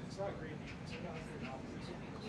It's not great. As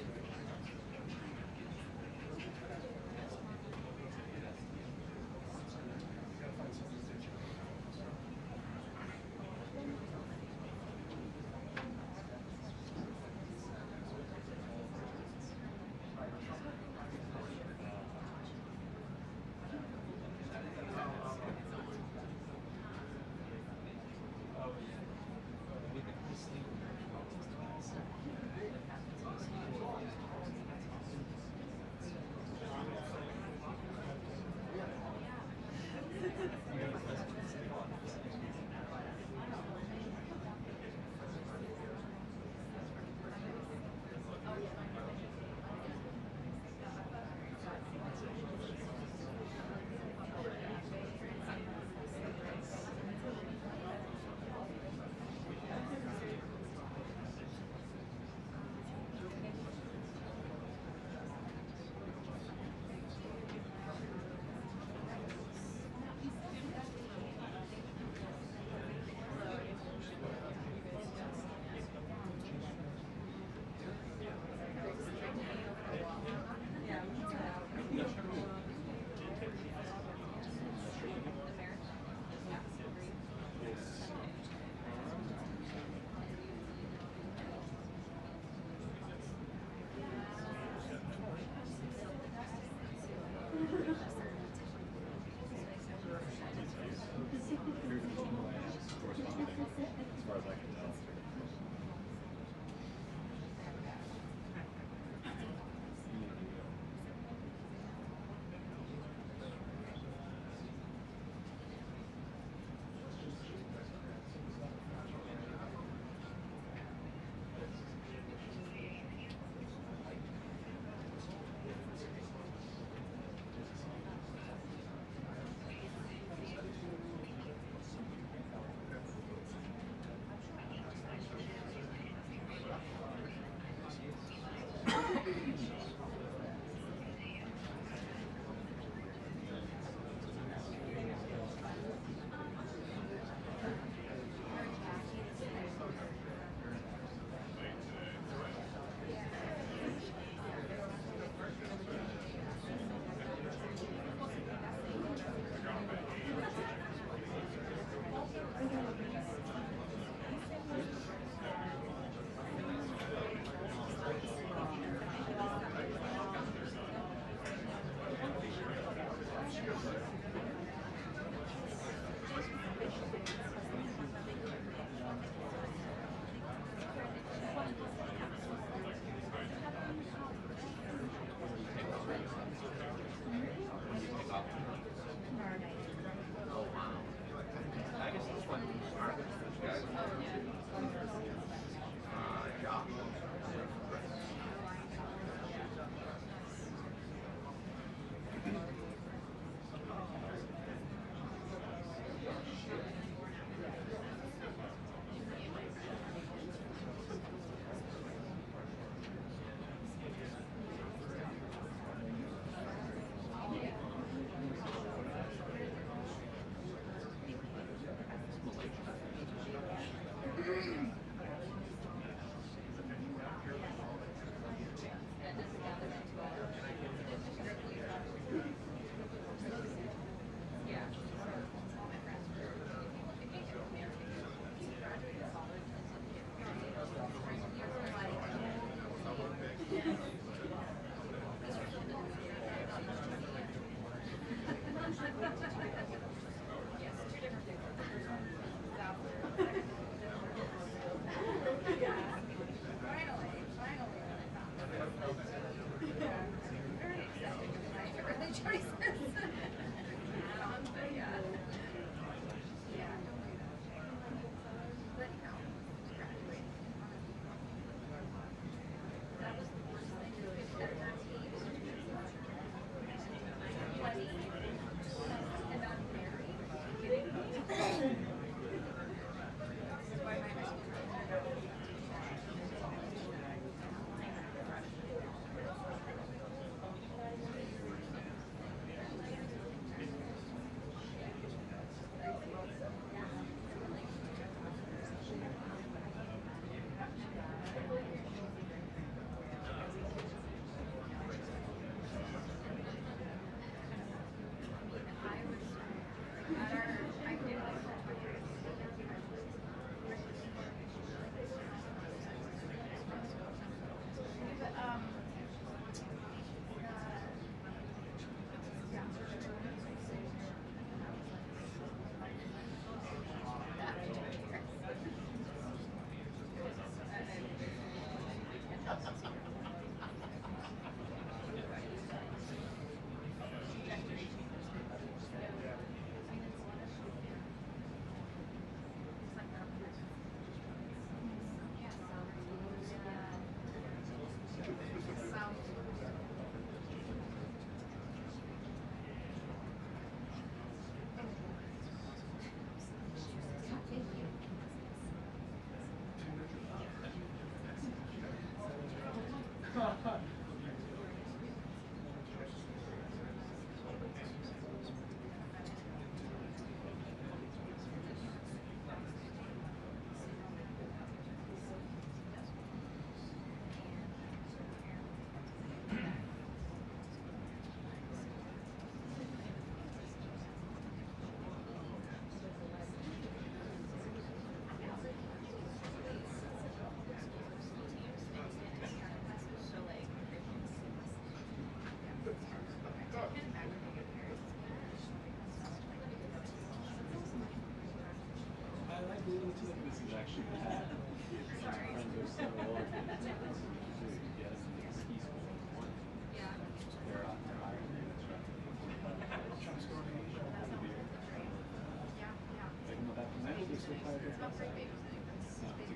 far as I can tell.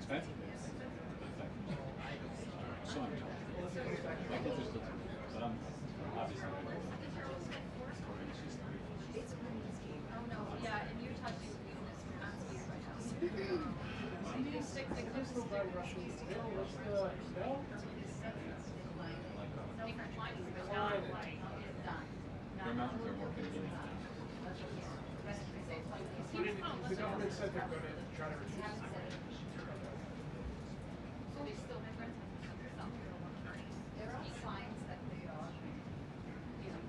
expensive. So I'm told. My kids are still too, but I'm obviously. Oh no, yeah, and you're touching weakness from not skiing right now. These six different climbing, but not like it's done. Their mountains are more convenient now. The government said they're going to try to reduce it. So they still have friends some there are signs that they are, you know,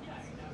China,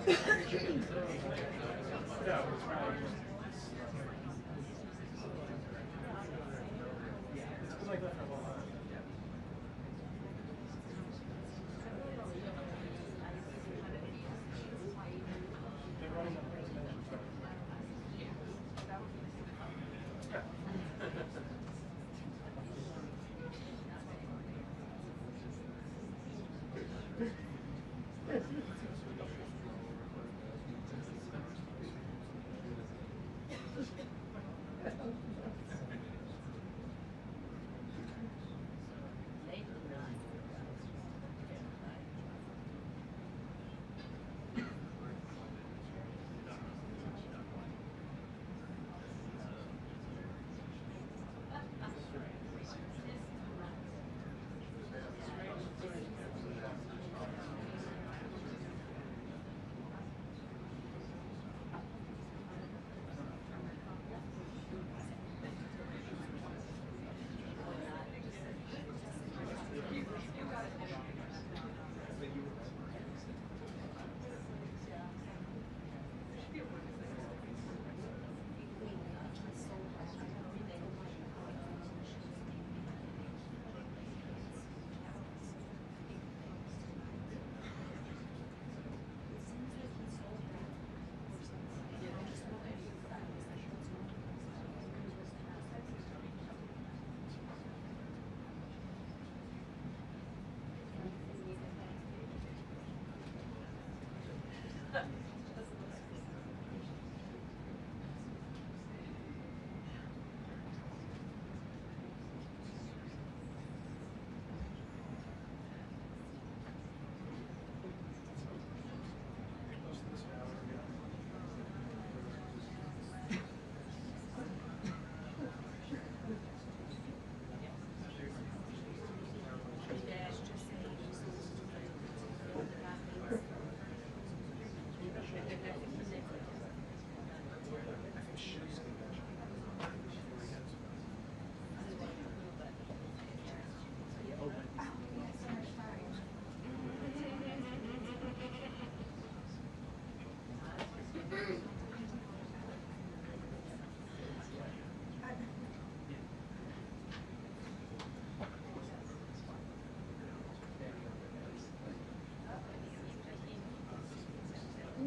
No,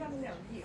no, you.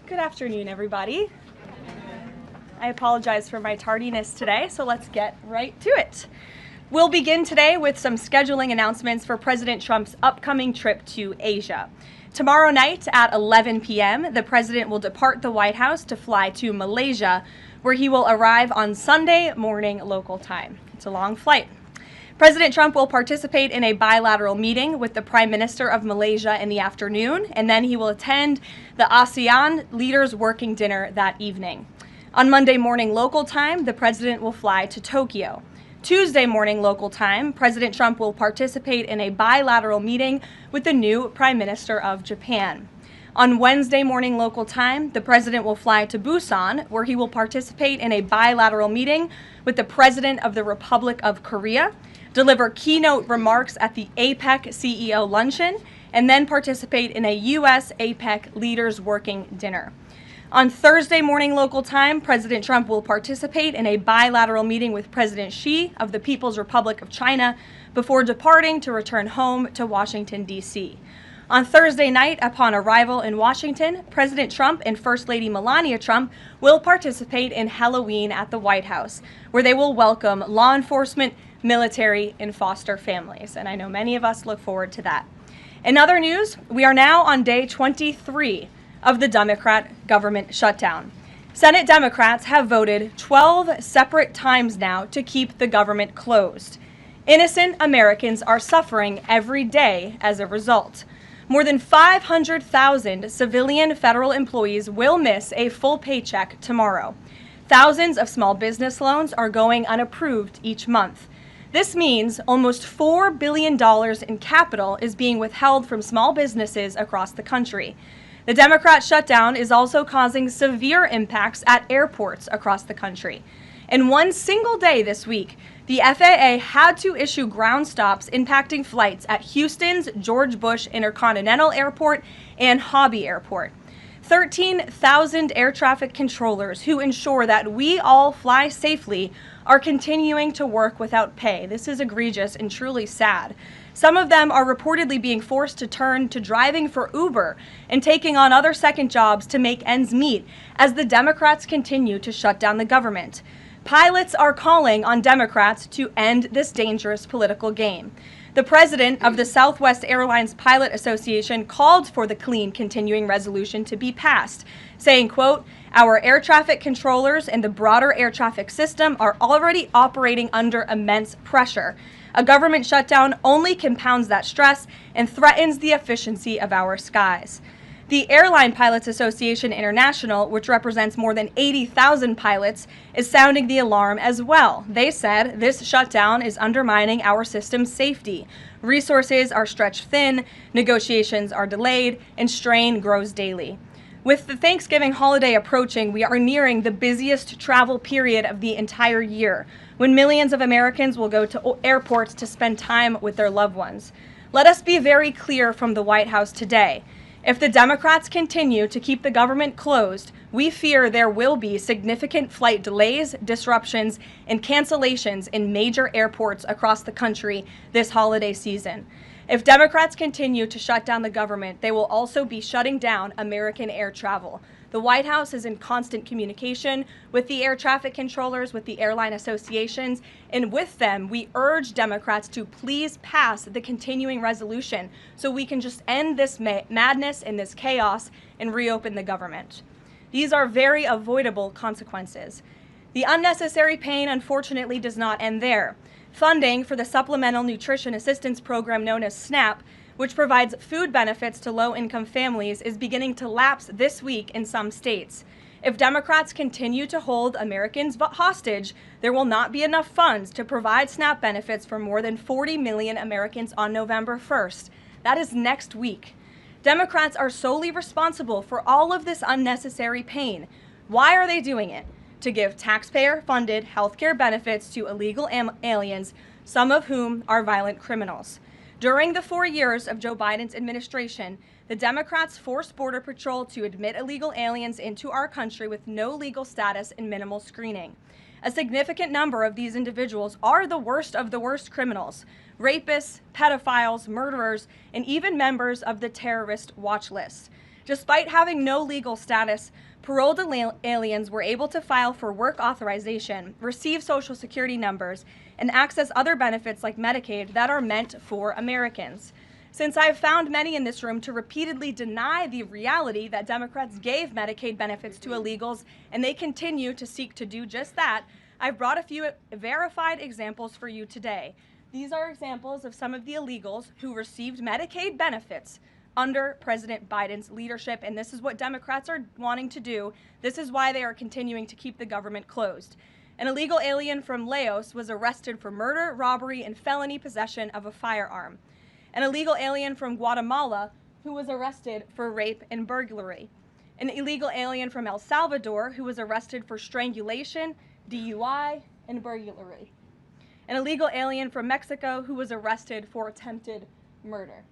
Good afternoon, everybody. I apologize for my tardiness today, so let's get right to it. We'll begin today with some scheduling announcements for President Trump's upcoming trip to Asia. Tomorrow night at 11 p.m., the president will depart the White House to fly to Malaysia, where he will arrive on Sunday morning local time. It's a long flight. President Trump will participate in a bilateral meeting with the Prime Minister of Malaysia in the afternoon, and then he will attend the ASEAN Leaders Working Dinner that evening. On Monday morning local time, the president will fly to Tokyo. Tuesday morning local time, President Trump will participate in a bilateral meeting with the new Prime Minister of Japan. On Wednesday morning local time, the president will fly to Busan, where he will participate in a bilateral meeting with the president of the Republic of Korea, deliver keynote remarks at the APEC CEO luncheon, and then participate in a U.S. APEC leaders working dinner. On Thursday morning local time, President Trump will participate in a bilateral meeting with President Xi of the People's Republic of China before departing to return home to Washington, D.C. On Thursday night, upon arrival in Washington, President Trump and First Lady Melania Trump will participate in Halloween at the White House, where they will welcome law enforcement, military, and foster families. And I know many of us look forward to that. In other news, we are now on day 23 of the Democrat government shutdown. Senate Democrats have voted 12 separate times now to keep the government closed. Innocent Americans are suffering every day as a result. More than 500,000 civilian federal employees will miss a full paycheck tomorrow. Thousands of small business loans are going unapproved each month. This means almost $4 billion in capital is being withheld from small businesses across the country. The Democrat shutdown is also causing severe impacts at airports across the country. In one single day this week, the FAA had to issue ground stops impacting flights at Houston's George Bush Intercontinental Airport and Hobby Airport. 13,000 air traffic controllers who ensure that we all fly safely are continuing to work without pay. This is egregious and truly sad. Some of them are reportedly being forced to turn to driving for Uber and taking on other second jobs to make ends meet as the Democrats continue to shut down the government. Pilots are calling on Democrats to end this dangerous political game. The president of the Southwest Airlines Pilot Association called for the clean continuing resolution to be passed, saying, quote, "Our air traffic controllers and the broader air traffic system are already operating under immense pressure. A government shutdown only compounds that stress and threatens the efficiency of our skies." The Airline Pilots Association International, which represents more than 80,000 pilots, is sounding the alarm as well. They said this shutdown is undermining our system's safety. Resources are stretched thin, negotiations are delayed, and strain grows daily. With the Thanksgiving holiday approaching, we are nearing the busiest travel period of the entire year, when millions of Americans will go to airports to spend time with their loved ones. Let us be very clear from the White House today. If the Democrats continue to keep the government closed, we fear there will be significant flight delays, disruptions, and cancellations in major airports across the country this holiday season. If Democrats continue to shut down the government, they will also be shutting down American air travel. The White House is in constant communication with the air traffic controllers, with the airline associations, and with them, we urge Democrats to please pass the continuing resolution so we can just end this madness and this chaos and reopen the government. These are very avoidable consequences. The unnecessary pain, unfortunately, does not end there. Funding for the Supplemental Nutrition Assistance Program known as SNAP, which provides food benefits to low-income families, is beginning to lapse this week in some states. If Democrats continue to hold Americans hostage, there will not be enough funds to provide SNAP benefits for more than 40 million Americans on November 1st. That is next week. Democrats are solely responsible for all of this unnecessary pain. Why are they doing it? To give taxpayer-funded health care benefits to illegal aliens, some of whom are violent criminals. During the 4 years of Joe Biden's administration, the Democrats forced Border Patrol to admit illegal aliens into our country with no legal status and minimal screening. A significant number of these individuals are the worst of the worst criminals: rapists, pedophiles, murderers, and even members of the terrorist watch list. Despite having no legal status, paroled aliens were able to file for work authorization, receive Social Security numbers, and access other benefits like Medicaid that are meant for Americans. Since I've found many in this room to repeatedly deny the reality that Democrats gave Medicaid benefits to illegals and they continue to seek to do just that, I've brought a few verified examples for you today. These are examples of some of the illegals who received Medicaid benefits under President Biden's leadership, and this is what Democrats are wanting to do. This is why they are continuing to keep the government closed. An illegal alien from Laos was arrested for murder, robbery, and felony possession of a firearm. An illegal alien from Guatemala who was arrested for rape and burglary, an illegal alien from El Salvador who was arrested for strangulation, DUI, and burglary, an illegal alien from Mexico who was arrested for attempted murder.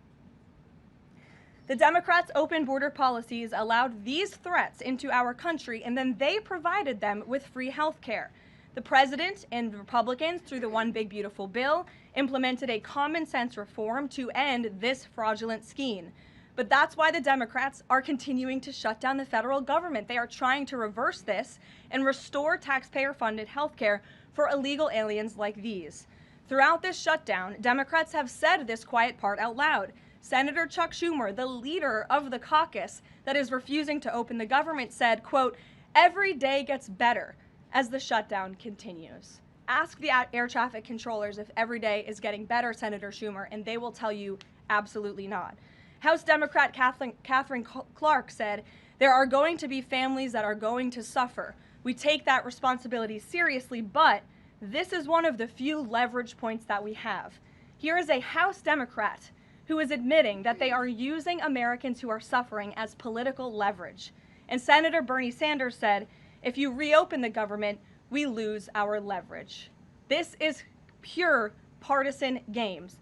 The Democrats' open border policies allowed these threats into our country, and then they provided them with free health care. The president and Republicans, through the One Big Beautiful Bill, implemented a common sense reform to end this fraudulent scheme. But that's why the Democrats are continuing to shut down the federal government. They are trying to reverse this and restore taxpayer-funded health care for illegal aliens like these. Throughout this shutdown, Democrats have said this quiet part out loud. Senator Chuck Schumer, the leader of the caucus that is refusing to open the government, said, quote, "Every day gets better as the shutdown continues." Ask the air traffic controllers if every day is getting better, Senator Schumer, and they will tell you absolutely not. House Democrat Catherine Clark said, "There are going to be families that are going to suffer. We take that responsibility seriously, but this is one of the few leverage points that we have." Here is a House Democrat who is admitting that they are using Americans who are suffering as political leverage. And Senator Bernie Sanders said, "If you reopen the government, we lose our leverage." This is pure partisan games.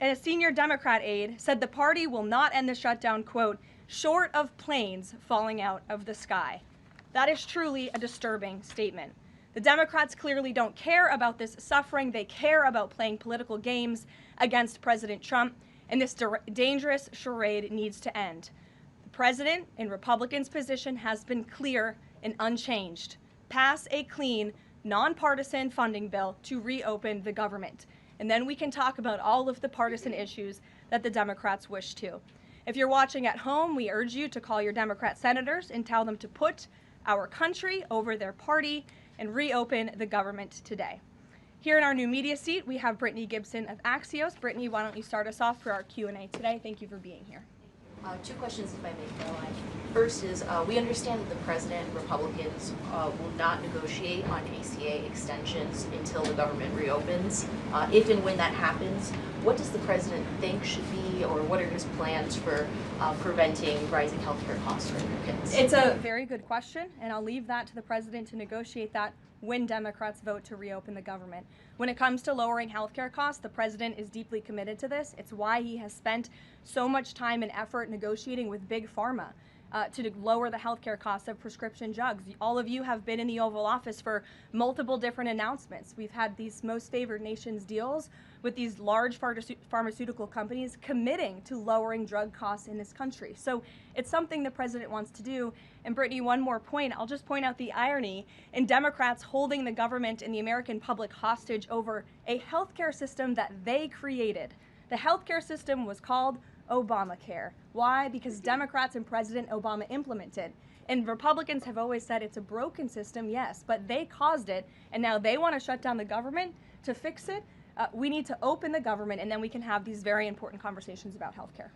A senior Democrat aide said the party will not end the shutdown, quote, "short of planes falling out of the sky." That is truly a disturbing statement. The Democrats clearly don't care about this suffering. They care about playing political games against President Trump, and this dangerous charade needs to end. The president and Republicans' position has been clear and unchanged. Pass a clean, nonpartisan funding bill to reopen the government. And then we can talk about all of the partisan issues that the Democrats wish to. If you're watching at home, we urge you to call your Democrat senators and tell them to put our country over their party and reopen the government today. Here in our new media seat, we have Brittany Gibson of Axios. Brittany, why don't you start us off for our Q&A today? Thank you for being here. Two questions, if I may, Caroline. First is, we understand that the president and Republicans will not negotiate on ACA extensions until the government reopens. If and when that happens, what does the president think should be, or what are his plans for preventing rising healthcare costs for Americans? It's a very good question, and I'll leave that to the president to negotiate that when Democrats vote to reopen the government. When it comes to lowering healthcare costs, the president is deeply committed to this. It's why he has spent so much time and effort negotiating with Big Pharma to lower the healthcare costs of prescription drugs. All of you have been in the Oval Office for multiple different announcements. We've had these most favored nations deals with these large pharmaceutical companies committing to lowering drug costs in this country. So it's something the president wants to do. And Brittany, one more point. I'll just point out the irony in Democrats holding the government and the American public hostage over a healthcare system that they created. The healthcare system was called Obamacare. Why? Because Democrats and President Obama implemented. And Republicans have always said it's a broken system, yes, but they caused it, and now they want to shut down the government to fix it. We need to open the government, and then we can have these very important conversations about healthcare.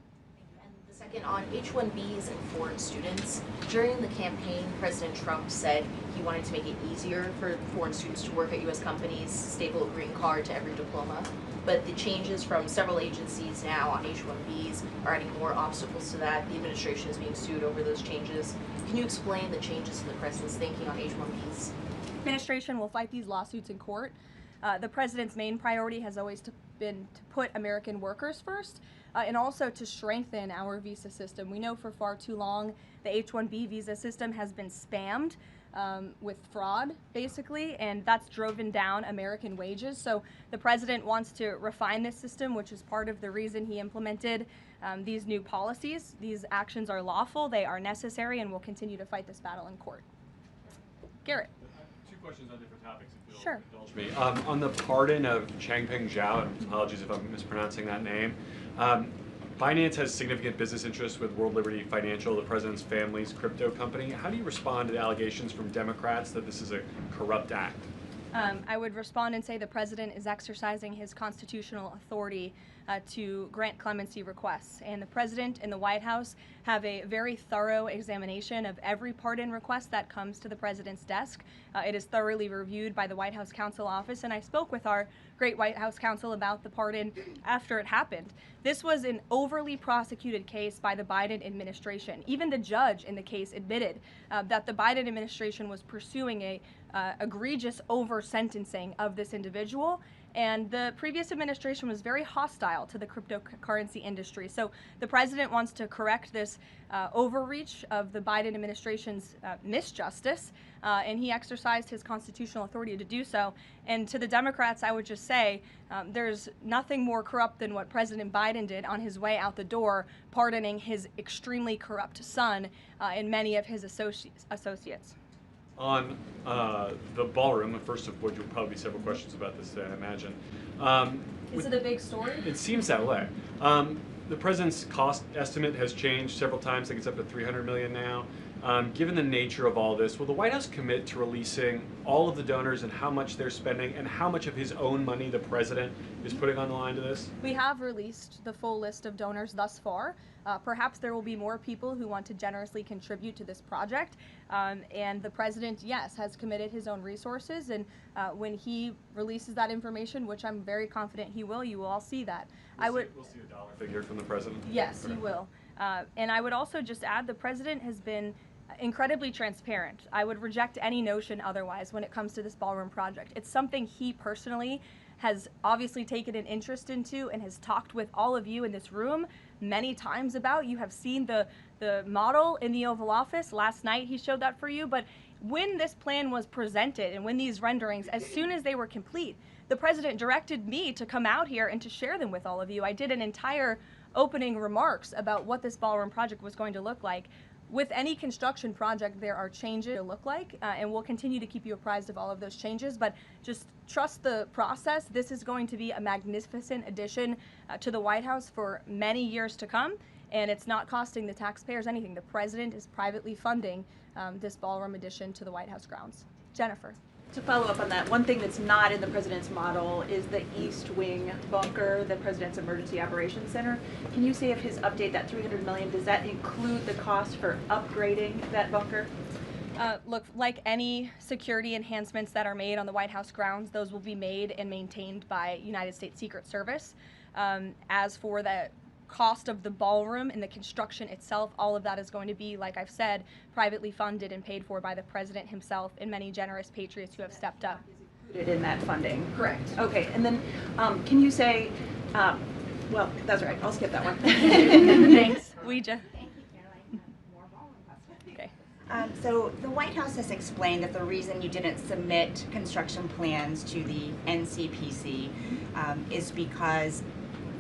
And the second, on H-1Bs and foreign students, during the campaign, President Trump said he wanted to make it easier for foreign students to work at U.S. companies, staple a green card to every diploma. But the changes from several agencies now on H-1Bs are adding more obstacles to that. The administration is being sued over those changes. Can you explain the changes in the president's thinking on H-1Bs? The administration will fight these lawsuits in court. The president's main priority has always been to put American workers first and also to strengthen our visa system. We know for far too long the H-1B visa system has been spammed with fraud, basically, and that's driven down American wages. So the president wants to refine this system, which is part of the reason he implemented these new policies. These actions are lawful, they are necessary, and we'll continue to fight this battle in court. Garrett. Two questions on different topics, if you'll Sure. indulge me. On the pardon of Changpeng Zhao, and apologies if I'm mispronouncing that name, Binance has significant business interests with World Liberty Financial, the president's family's crypto company. How do you respond to the allegations from Democrats that this is a corrupt act? I would respond and say the president is exercising his constitutional authority to grant clemency requests. And the president and the White House have a very thorough examination of every pardon request that comes to the president's desk. It is thoroughly reviewed by the White House Counsel Office, and I spoke with our great White House counsel about the pardon after it happened. This was an overly prosecuted case by the Biden administration. Even the judge in the case admitted that the Biden administration was pursuing a egregious over-sentencing of this individual, and the previous administration was very hostile to the cryptocurrency industry. So the president wants to correct this overreach of the Biden administration's misjustice, and he exercised his constitutional authority to do so. And to the Democrats, I would just say there's nothing more corrupt than what President Biden did on his way out the door, pardoning his extremely corrupt son and many of his associates. On the ballroom, first of which will probably be several questions about this today, I imagine. Is it a big story? It seems that way. The president's cost estimate has changed several times. I think it's up to $300 million now. Given the nature of all this, will the White House commit to releasing all of the donors and how much they're spending and how much of his own money the president is putting on the line to this? We have released the full list of donors thus far. Perhaps there will be more people who want to generously contribute to this project. And the president, yes, has committed his own resources. And when he releases that information, which I'm very confident he will, you will all see that. We'll see a dollar figure from the president? Yes, Okay. he will. And I would also just add the president has been incredibly transparent. I would reject any notion otherwise when it comes to this ballroom project. It's something he personally has obviously taken an interest into and has talked with all of you in this room many times about. You have seen the model in the Oval Office. Last night he showed that for you. But when this plan was presented and when these renderings, as soon as they were complete, the president directed me to come out here and to share them with all of you. I did an entire opening remarks about what this ballroom project was going to look like. With any construction project, there are changes to look like, and we'll continue to keep you apprised of all of those changes, but just trust the process. This is going to be a magnificent addition to the White House for many years to come, and it's not costing the taxpayers anything. The president is privately funding this ballroom addition to the White House grounds. Jennifer. To follow up on that, one thing that's not in the president's model is the East Wing bunker, the president's emergency operations center. Can you say if his update, that $300 million, does that include the cost for upgrading that bunker? Look, like any security enhancements that are made on the White House grounds, those will be made and maintained by United States Secret Service. As for the cost of the ballroom and the construction itself, all of that is going to be, like I've said, privately funded and paid for by the president himself and many generous patriots who have stepped up. Included in that funding? Correct. Okay, and then can you say, well, that's all right, I'll skip that one. Thanks. Thank you, Karoline. More ballroom questions. Okay. So the White House has explained that the reason you didn't submit construction plans to the NCPC is because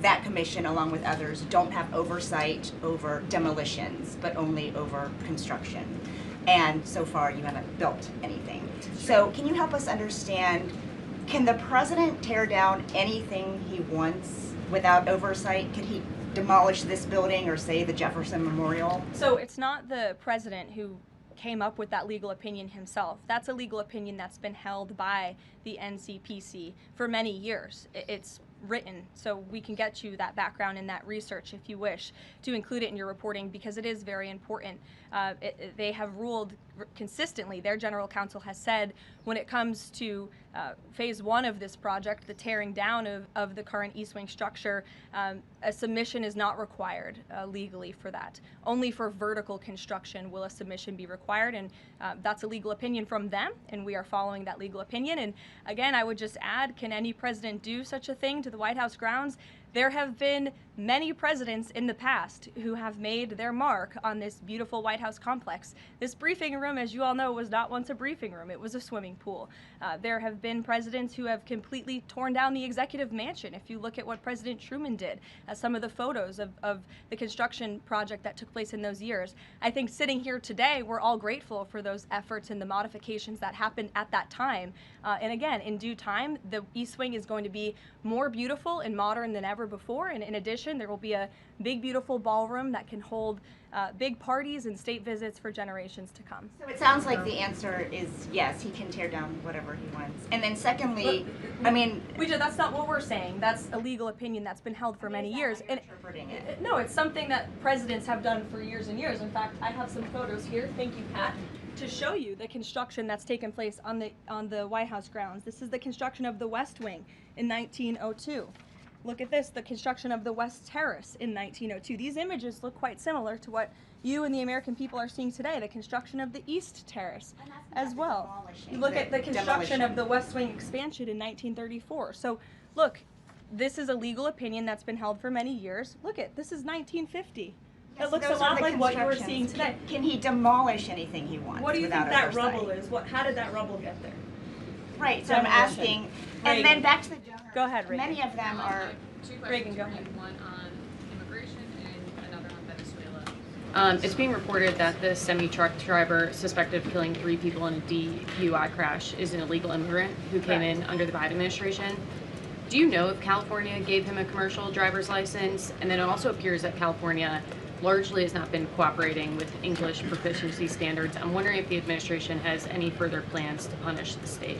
that commission, along with others, don't have oversight over demolitions, but only over construction. And so far, you haven't built anything. So can you help us understand, can the president tear down anything he wants without oversight? Could he demolish this building or, say, the Jefferson Memorial? So it's not the president who came up with that legal opinion himself. That's a legal opinion that's been held by the NCPC for many years. It's written, so we can get you that background and that research if you wish to include it in your reporting, because it is very important. They have ruled consistently, their general counsel has said, when it comes to phase one of this project, the tearing down of the current East Wing structure, a submission is not required legally for that. Only for vertical construction will a submission be required, and that's a legal opinion from them, and we are following that legal opinion. And again, I would just add, can any president do such a thing to the White House grounds? There have been many presidents in the past who have made their mark on this beautiful White House complex. This briefing room, as you all know, was not once a briefing room. It was a swimming pool. There have been presidents who have completely torn down the executive mansion. If you look at what President Truman did, some of the photos of the construction project that took place in those years, I think sitting here today, we're all grateful for those efforts and the modifications that happened at that time. And again, in due time, the East Wing is going to be more beautiful and modern than ever ever before. And in addition, there will be a big, beautiful ballroom that can hold big parties and state visits for generations to come. So it sounds like the answer is yes, he can tear down whatever he wants. And then secondly, that's not what we're saying. That's a legal opinion that's been held for many years. And interpreting it. no, it's something that presidents have done for years and years. In fact, I have some photos here. Thank you, Pat, to show you the construction that's taken place on the White House grounds. This is the construction of the West Wing in 1902. Look at this, the construction of the West Terrace in 1902. These images look quite similar to what you and the American people are seeing today, the construction of the East Terrace as well. You look at the construction of the West Wing expansion in 1934. So look, this is a legal opinion that's been held for many years. Look at, this is 1950. Yes, it looks a lot like what you were seeing today. Can he demolish anything he wants? What do you think without that oversight? rubble is? How did that rubble get there? Right, so I'm asking, and then back to the donors. Go ahead, Reagan. Many of them are. Two Reagan, questions, go ahead. one on immigration and another on Venezuela. It's being reported that the semi-truck driver suspected of killing 3 people in a DUI crash is an illegal immigrant who came in under the Biden administration. Do you know if California gave him a commercial driver's license? And then it also appears that California largely has not been cooperating with English proficiency standards. I'm wondering if the administration has any further plans to punish the state.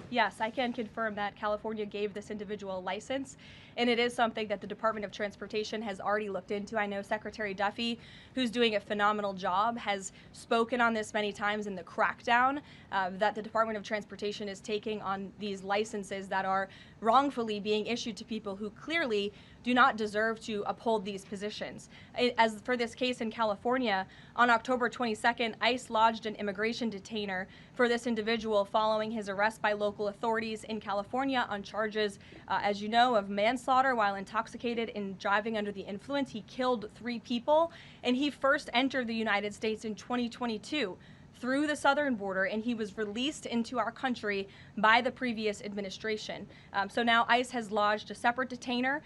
Yes, I can confirm that California gave this individual a license, and it is something that the Department of Transportation has already looked into. I know Secretary Duffy, who's doing a phenomenal job, has spoken on this many times in the crackdown that the Department of Transportation is taking on these licenses that are wrongfully being issued to people who clearly do not deserve to uphold these positions. As for this case in California, on October 22nd, ICE lodged an immigration detainer for this individual following his arrest by local authorities in California on charges, as you know, of manslaughter while intoxicated and driving under the influence. He killed 3 people, and he first entered the United States in 2022 through the southern border, and he was released into our country by the previous administration. So now ICE has lodged a separate detainer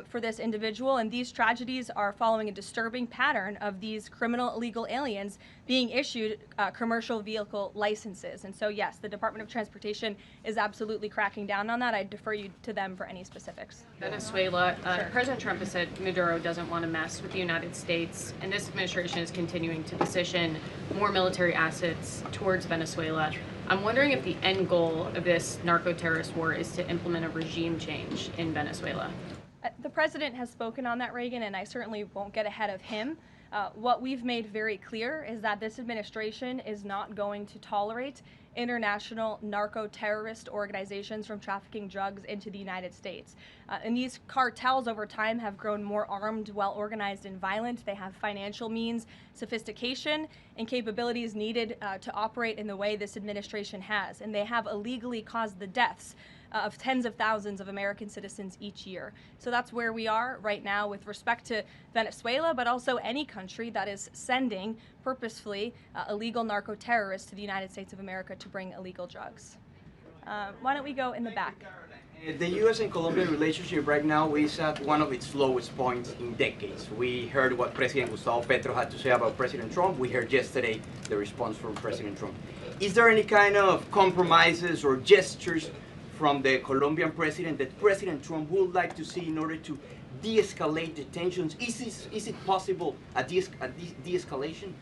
for this individual, and these tragedies are following a disturbing pattern of these criminal illegal aliens being issued commercial vehicle licenses. And so yes, the Department of Transportation is absolutely cracking down on that. I defer you to them for any specifics. Venezuela, President Trump has said Maduro doesn't want to mess with the United States, and this administration is continuing to position more military assets towards Venezuela. I'm wondering if the end goal of this narco-terrorist war is to implement a regime change in Venezuela. The president has spoken on that, Reagan, and I certainly won't get ahead of him. What we've made very clear is that this administration is not going to tolerate international narco-terrorist organizations from trafficking drugs into the United States. And these cartels over time have grown more armed, well-organized, and violent. They have financial means, sophistication, and capabilities needed to operate in the way this administration has. And they have illegally caused the deaths of tens of thousands of American citizens each year. So that's where we are right now with respect to Venezuela, but also any country that is sending purposefully illegal narco-terrorists to the United States of America to bring illegal drugs. Why don't we go in the back? The U.S. and Colombia relationship right now is at one of its lowest points in decades. We heard what President Gustavo Petro had to say about President Trump. We heard yesterday the response from President Trump. Is there any kind of compromises or gestures from the Colombian president that President Trump would like to see in order to de-escalate the tensions? Is it possible a de-escalation?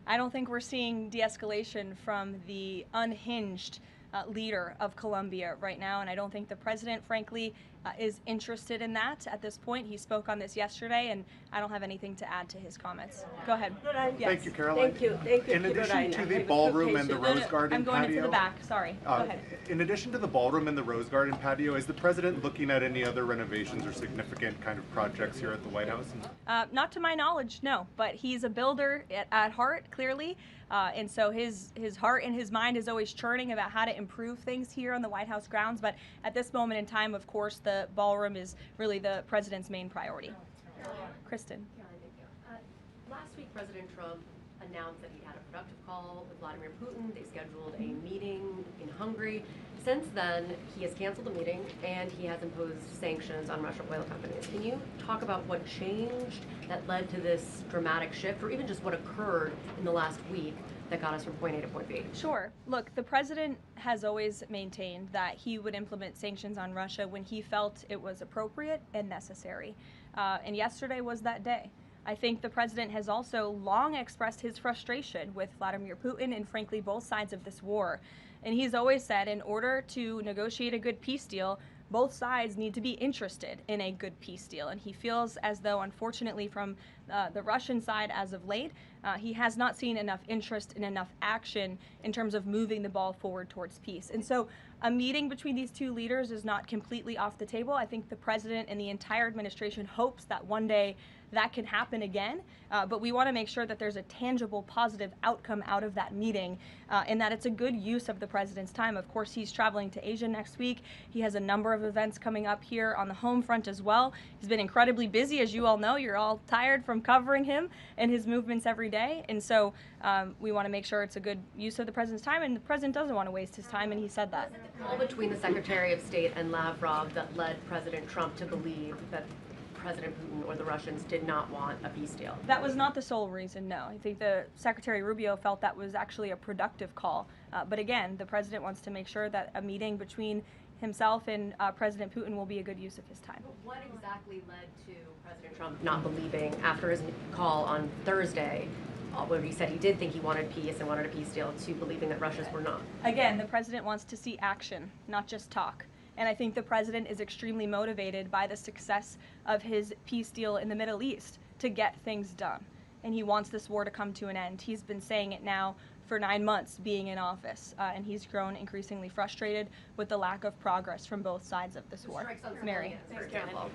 I don't think we're seeing de-escalation from the unhinged leader of Colombia right now, and I don't think the president, frankly, is interested in that at this point. He spoke on this yesterday, and I don't have anything to add to his comments. Go ahead. Yes. Thank you, Caroline. Thank you. In addition to the ballroom and the Rose Garden I'm going patio, into the back. Sorry. Go ahead. in addition to the ballroom and the Rose Garden patio, is the president looking at any other renovations or significant kind of projects here at the White House? Not to my knowledge, no. But he's a builder at heart, clearly, and so his heart and his mind is always churning about how to improve things here on the White House grounds. But at this moment in time, of course, the ballroom is really the president's main priority. Kristen. Last week, President Trump announced that he had a productive call with Vladimir Putin. They scheduled a meeting in Hungary. Since then, he has canceled the meeting and he has imposed sanctions on Russian oil companies. Can you talk about what changed that led to this dramatic shift, or even just what occurred in the last week that got us from point A to point B? Sure. Look, the president has always maintained that he would implement sanctions on Russia when he felt it was appropriate and necessary. And yesterday was that day. I think the president has also long expressed his frustration with Vladimir Putin and frankly both sides of this war. And he's always said in order to negotiate a good peace deal, both sides need to be interested in a good peace deal. And he feels as though, unfortunately, from the Russian side as of late, he has not seen enough interest and enough action in terms of moving the ball forward towards peace. And so a meeting between these two leaders is not completely off the table. I think the president and the entire administration hopes that one day that can happen again, but we want to make sure that there's a tangible, positive outcome out of that meeting, and that it's a good use of the president's time. Of course, he's traveling to Asia next week. He has a number of events coming up here on the home front as well. He's been incredibly busy, as you all know. You're all tired from covering him and his movements every day, and so we want to make sure it's a good use of the president's time, and the president doesn't want to waste his time, and he said that. Was it the call between the Secretary of State and Lavrov that led President Trump to believe that President Putin or the Russians did not want a peace deal? That was not the sole reason, no. I think the Secretary Rubio felt that was actually a productive call. But again, the president wants to make sure that a meeting between himself and President Putin will be a good use of his time. But what exactly led to President Trump not believing, after his call on Thursday, where he said he did think he wanted peace and wanted a peace deal, to believing that Russians were not? Again, the president wants to see action, not just talk. And I think the president is extremely motivated by the success of his peace deal in the Middle East to get things done. And he wants this war to come to an end. He's been saying it now for 9 months being in office, and he's grown increasingly frustrated with the lack of progress from both sides of this war. Mary. For example.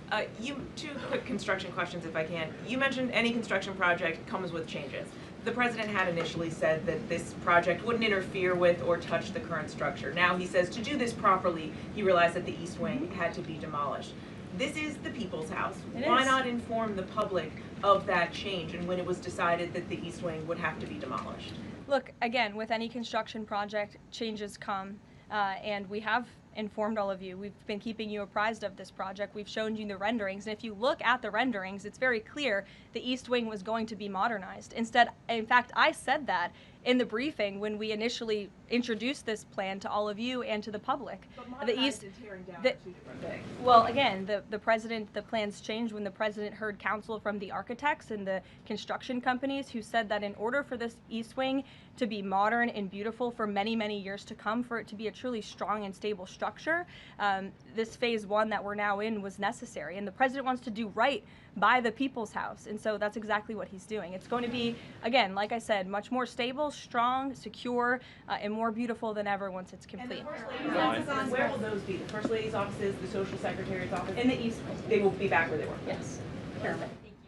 Two quick construction questions, if I can. You mentioned any construction project comes with changes. The president had initially said that this project wouldn't interfere with or touch the current structure. Now he says to do this properly, he realized that the East Wing had to be demolished. This is the people's house. Why not inform the public of that change and when it was decided that the East Wing would have to be demolished? Look, again, with any construction project, changes come, and we have informed all of you. We've been keeping you apprised of this project. We've shown you the renderings, and if you look at the renderings, it's very clear the East Wing was going to be modernized. Instead, in fact, I said that in the briefing when we initially introduced this plan to all of you and to the public. But the East and tearing down are two different things. Well, again, the plans changed when the president heard counsel from the architects and the construction companies who said that in order for this East Wing to be modern and beautiful for many, many years to come, for it to be a truly strong and stable structure, this phase one that we're now in was necessary. And the president wants to do right by the people's house. And so that's exactly what he's doing. It's going to be, again, like I said, much more stable, strong, secure, and more beautiful than ever once it's complete. And the First Lady's offices, where will those be? The First Lady's offices, the Social Secretary's office? In the East Wing. They will be back where they were? Yes. Thank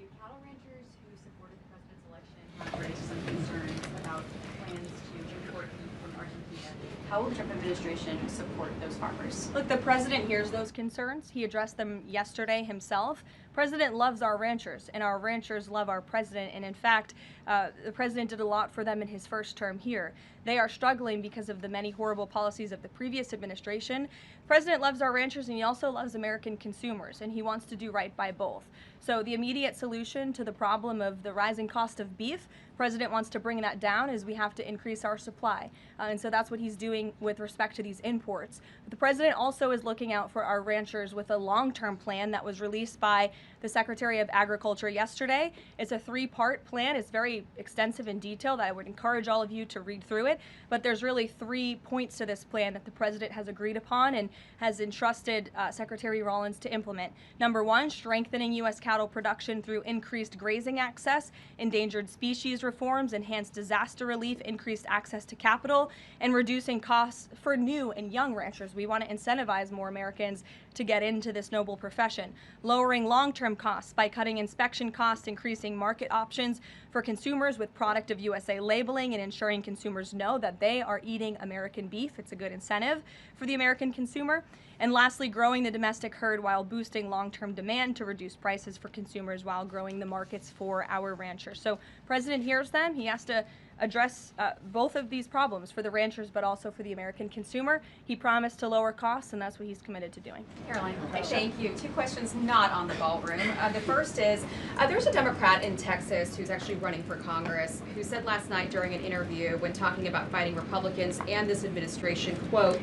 you. Cattle ranchers who supported the president's election have raised some concerns about plans to import meat from Argentina. How will the Trump administration support those farmers? Look, the president hears those concerns. He addressed them yesterday himself. President loves our ranchers, and our ranchers love our president. And in fact, the president did a lot for them in his first term here. They are struggling because of the many horrible policies of the previous administration. President loves our ranchers, and he also loves American consumers, and he wants to do right by both. So the immediate solution to the problem of the rising cost of beef, President wants to bring that down, as we have to increase our supply. And so that's what he's doing with respect to these imports. But the president also is looking out for our ranchers with a long-term plan that was released by the Secretary of Agriculture yesterday. It's a 3-part plan. It's very extensive and detailed. I would encourage all of you to read through it. But there's really 3 points to this plan that the president has agreed upon and has entrusted Secretary Rollins to implement. Number 1, strengthening U.S. cattle production through increased grazing access, endangered species reforms, enhanced disaster relief, increased access to capital, and reducing costs for new and young ranchers. We want to incentivize more Americans to get into this noble profession. Lowering long-term costs by cutting inspection costs, increasing market options for consumers with product of USA labeling, and ensuring consumers know that they are eating American beef. It's a good incentive for the American consumer. And lastly, growing the domestic herd while boosting long-term demand to reduce prices for consumers while growing the markets for our ranchers. So President hears them. He has to address both of these problems for the ranchers but also for the American consumer. He promised to lower costs, and that's what he's committed to doing. Karoline. Thank you. Two questions not on the ballroom. The first is, there's a Democrat in Texas who's actually running for Congress who said last night during an interview when talking about fighting Republicans and this administration, quote,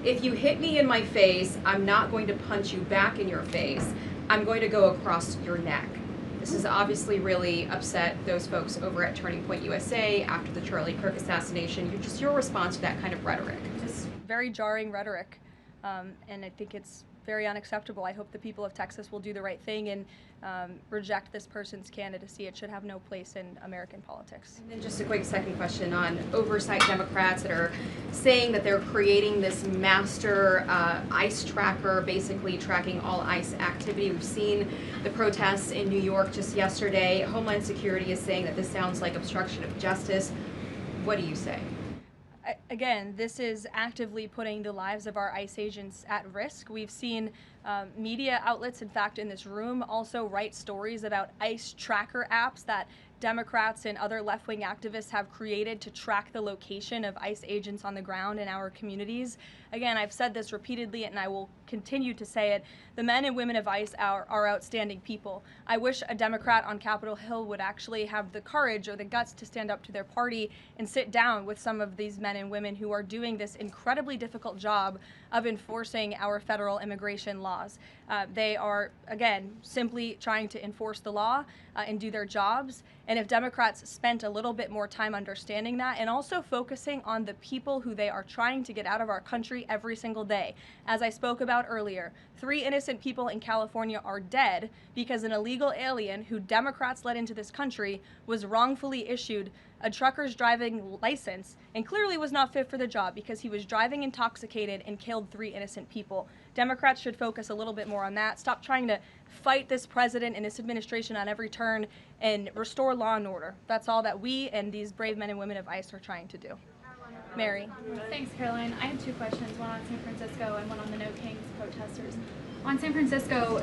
"If you hit me in my face, I'm not going to punch you back in your face. I'm going to go across your neck." This has obviously really upset those folks over at Turning Point USA after the Charlie Kirk assassination. Just your response to that kind of rhetoric? Just very jarring rhetoric, and I think it's very unacceptable. I hope the people of Texas will do the right thing and reject this person's candidacy. It should have no place in American politics. And then just a quick second question on oversight Democrats that are saying that they're creating this master ICE tracker, basically tracking all ICE activity. We've seen the protests in New York just yesterday. Homeland Security is saying that this sounds like obstruction of justice. What do you say? Again, this is actively putting the lives of our ICE agents at risk. We've seen media outlets, in fact, in this room, also write stories about ICE tracker apps that Democrats and other left-wing activists have created to track the location of ICE agents on the ground in our communities. Again, I've said this repeatedly and I will continue to say it. The men and women of ICE are outstanding people. I wish a Democrat on Capitol Hill would actually have the courage or the guts to stand up to their party and sit down with some of these men and women who are doing this incredibly difficult job of enforcing our federal immigration laws. They are, again, simply trying to enforce the law and do their jobs. And if Democrats spent a little bit more time understanding that and also focusing on the people who they are trying to get out of our country every single day. As I spoke about earlier, 3 innocent people in California are dead because an illegal alien who Democrats let into this country was wrongfully issued a trucker's driving license and clearly was not fit for the job because he was driving intoxicated and killed 3 innocent people. Democrats should focus a little bit more on that. Stop trying to fight this president and this administration on every turn and restore law and order. That's all that we and these brave men and women of ICE are trying to do. Mary. Thanks, Caroline. I have 2 questions, one on San Francisco and one on the No Kings protesters. On San Francisco,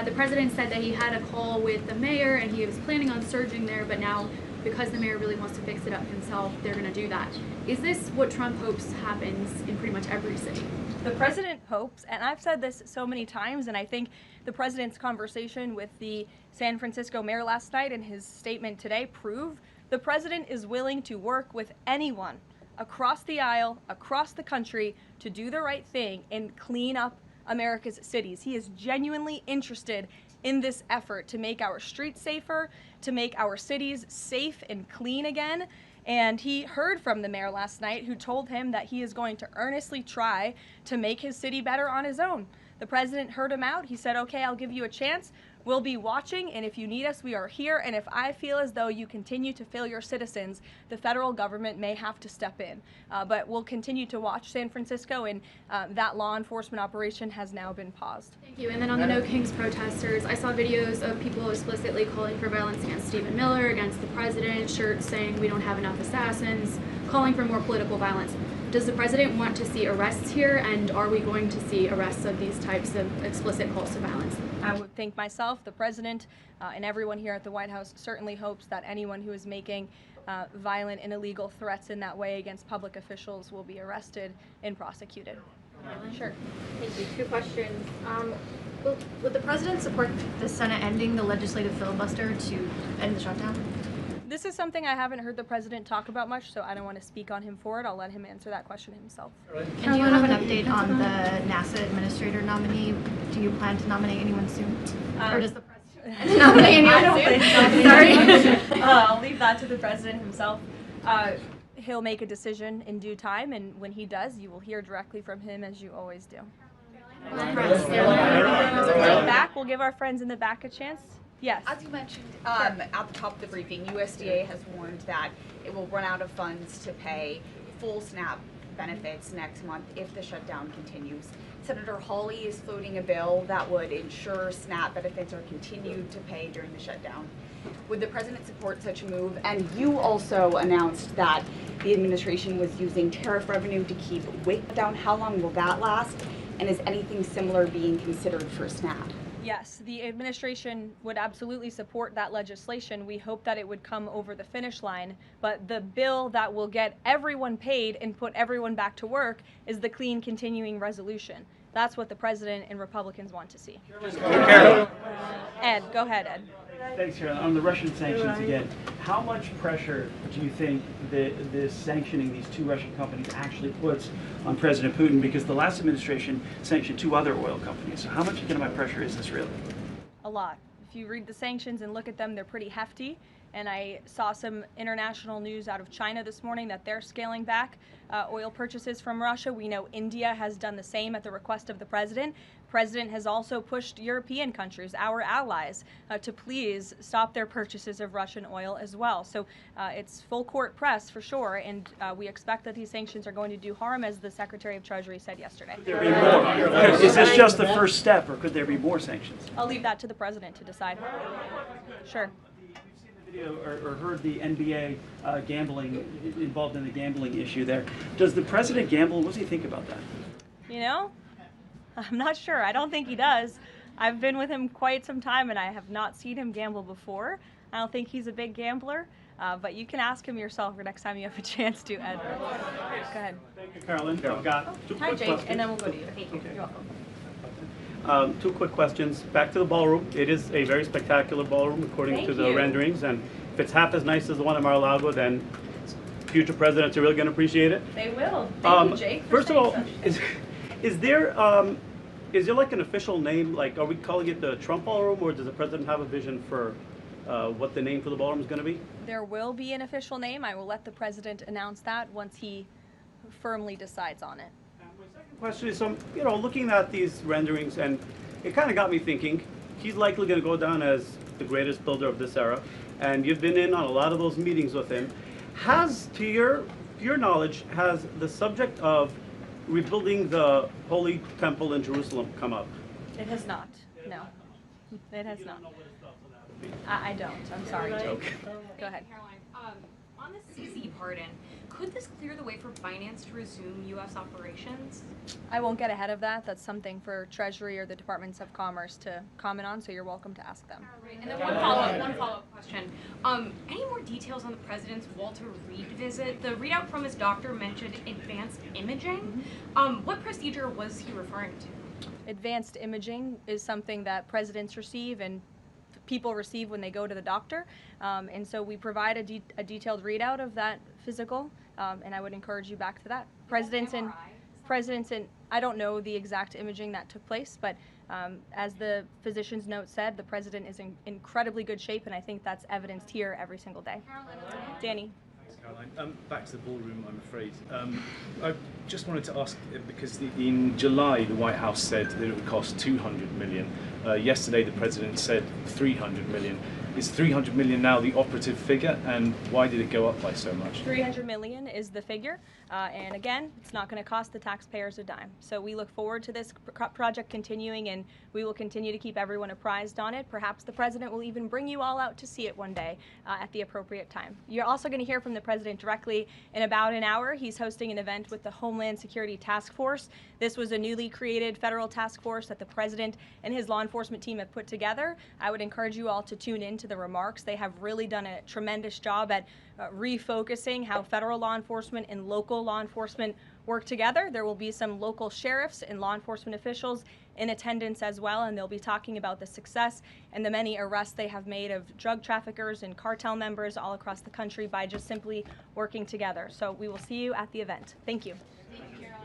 the president said that he had a call with the mayor and he was planning on surging there, but now because the mayor really wants to fix it up himself, they're going to do that. Is this what Trump hopes happens in pretty much every city? The president hopes, and I've said this so many times, and I think the president's conversation with the San Francisco mayor last night and his statement today prove the president is willing to work with anyone across the aisle, across the country, to do the right thing and clean up America's cities. He is genuinely interested in this effort to make our streets safer, to make our cities safe and clean again. And he heard from the mayor last night who told him that he is going to earnestly try to make his city better on his own. The president heard him out. He said, okay, I'll give you a chance. We'll be watching, and if you need us, we are here. And if I feel as though you continue to fail your citizens, the federal government may have to step in. But we'll continue to watch San Francisco, and that law enforcement operation has now been paused. Thank you. And then on the No Kings protesters, I saw videos of people explicitly calling for violence against Stephen Miller, against the president, shirts saying we don't have enough assassins, calling for more political violence. Does the president want to see arrests here, and are we going to see arrests of these types of explicit calls to violence? I would think myself, the president, and everyone here at the White House certainly hopes that anyone who is making violent and illegal threats in that way against public officials will be arrested and prosecuted. Sure. Thank you. 2 questions. Would the president support the Senate ending the legislative filibuster to end the shutdown? This is something I haven't heard the president talk about much, so I don't want to speak on him for it. I'll let him answer that question himself. And do you have an update on the NASA administrator nominee? Do you plan to nominate anyone soon? Or does the president nominate anyone soon? Sorry. I'll leave that to the president himself. He'll make a decision in due time, and when he does, you will hear directly from him as you always do. Back, we'll give our friends in the back a chance. Yes. As you mentioned at the top of the briefing, USDA has warned that it will run out of funds to pay full SNAP benefits next month if the shutdown continues. Senator Hawley is floating a bill that would ensure SNAP benefits are continued to pay during the shutdown. Would the president support such a move? And you also announced that the administration was using tariff revenue to keep WIC down. How long will that last? And is anything similar being considered for SNAP? Yes, the administration would absolutely support that legislation. We hope that it would come over the finish line, but the bill that will get everyone paid and put everyone back to work is the clean continuing resolution. That's what the president and Republicans want to see. Ed, go ahead, Ed. Thanks, Caroline. On the Russian sanctions again, how much pressure do you think this sanctioning these two Russian companies actually puts on President Putin? Because the last administration sanctioned two other oil companies. So how much economic pressure is this really? A lot. If you read the sanctions and look at them, they're pretty hefty. And I saw some international news out of China this morning that they're scaling back oil purchases from Russia. We know India has done the same at the request of the president. The president has also pushed European countries, our allies, to please stop their purchases of Russian oil as well. So it's full court press for sure, and we expect that these sanctions are going to do harm, as the Secretary of Treasury said yesterday. Could there be more? Is this just the first step, or could there be more sanctions? I'll leave that to the president to decide. Sure. Or heard the NBA gambling, involved in the gambling issue there. Does the president gamble? What does he think about that? You know, I'm not sure. I don't think he does. I've been with him quite some time and I have not seen him gamble before. I don't think he's a big gambler, but you can ask him yourself next time you have a chance to, Ed. Go ahead. Thank you, Karoline. I've got two Hi, quick Jake, questions. and then we'll go to you. Thank you. Okay. You're welcome. Two quick questions. Back to the ballroom. It is a very spectacular ballroom, according Thank to the you. renderings. And if it's half as nice as the one at Mar-a-Lago, then future presidents are really going to appreciate it. They will. Thank you, Jake. First of all, is there like an official name? Like, are we calling it the Trump Ballroom, or does the president have a vision for what the name for the ballroom is going to be? There will be an official name. I will let the president announce that once he firmly decides on it. Question is, looking at these renderings, and it kind of got me thinking, he's likely going to go down as the greatest builder of this era, and you've been in on a lot of those meetings with him. Has, to your knowledge, has the subject of rebuilding the Holy Temple in Jerusalem come up? It has not. No. It has not. I don't. I'm sorry, Jake. Go ahead. Caroline, on the CC pardon, could this clear the way for finance to resume U.S. operations? I won't get ahead of that. That's something for Treasury or the Departments of Commerce to comment on, so you're welcome to ask them. And then one follow-up question. Any more details on the president's Walter Reed visit? The readout from his doctor mentioned advanced imaging. What procedure was he referring to? Advanced imaging is something that presidents receive and people receive when they go to the doctor, and so we provide a detailed readout of that physical, and I would encourage you back to that. Presidents and I don't know the exact imaging that took place, but as the physician's note said, the president is in incredibly good shape, and I think that's evidenced here every single day. Danny. Caroline, back to the ballroom, I'm afraid. I just wanted to ask, because in July the White House said that it would cost $200 million. Yesterday the president said $300 million. Is $300 million now the operative figure, and why did it go up by so much? $300 million is the figure, and again, it's not going to cost the taxpayers a dime. So we look forward to this project continuing, and we will continue to keep everyone apprised on it. Perhaps the president will even bring you all out to see it one day at the appropriate time. You're also going to hear from the president directly in about an hour. He's hosting an event with the Homeland Security Task Force. This was a newly created federal task force that the president and his law enforcement team have put together. I would encourage you all to tune in to the remarks. They have really done a tremendous job at refocusing how federal law enforcement and local law enforcement work together. There will be some local sheriffs and law enforcement officials in attendance as well, and they'll be talking about the success and the many arrests they have made of drug traffickers and cartel members all across the country by just simply working together. So we will see you at the event. Thank you. Thank you, Caroline.